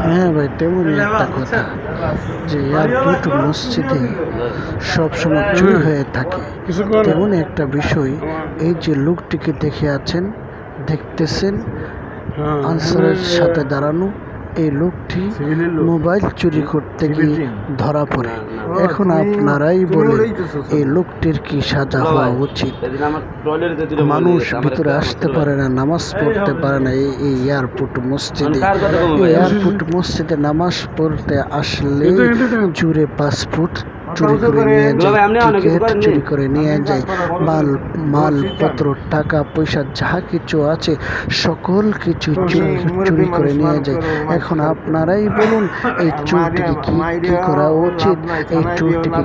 হ্যাঁ ভাই, তেমনই একটা কথা যে এয়ারপোর্ট মসজিদে সবসময় চুরি হয়ে থাকে। তেমনই একটা বিষয়, এই যে লোকটিকে দেখতেছেন আনসারের সাথে দাঁড়ানো, এই লোকটি মোবাইল চুরি করতে গিয়ে ধরা পড়ে। এখন আপনারাই বলেন এই লোকটির কি সাজা হওয়া উচিত? মানুষ ভিতরে আসতে পারে না, নামাজ পড়তে পারে না এই এয়ারপোর্ট মসজিদে নামাজ পড়তে আসলে চুরে পাসপোর্ট চুরি করে নিয়ে যায়, টিকিট চুরি করে নিয়ে যায়, মালপত্র টাকা পয়সা যাহা কিছু আছে সকল কিছু চুরি করে নিয়ে যায়। এখন আপনারাই বলুন এই চোরটিকে কি করা উচিত? এই চোরটিকে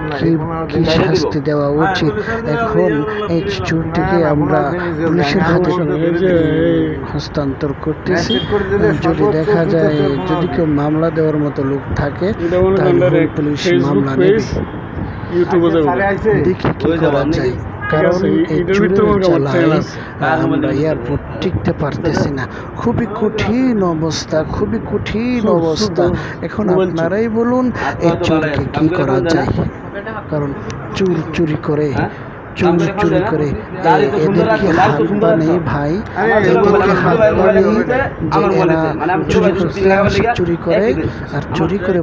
কি শাস্তি দেওয়া উচিত? এখন এই চোরটিকে আমরা পুলিশের হাতে হস্তান্তর করতেছি। যদি দেখা যায়, যদি কেউ মামলা দেওয়ার মতো লোক থাকে তাহলে পুলিশ মামলা নেবে। দেখি কি করা যায়, কারণ এই চুরির জ্বালায় আমরা এয়ারপোর্ট টিকতে পারতেছি না। খুবই কঠিন অবস্থা। এখন আপনারাই বলুন এই চোরকে কি করা যায়? কারণ চুরি করে এদেরকে হাত পা নেই ভাই, এদেরকে হাত পা নেই যে এরা চুরি করে আর চুরি করে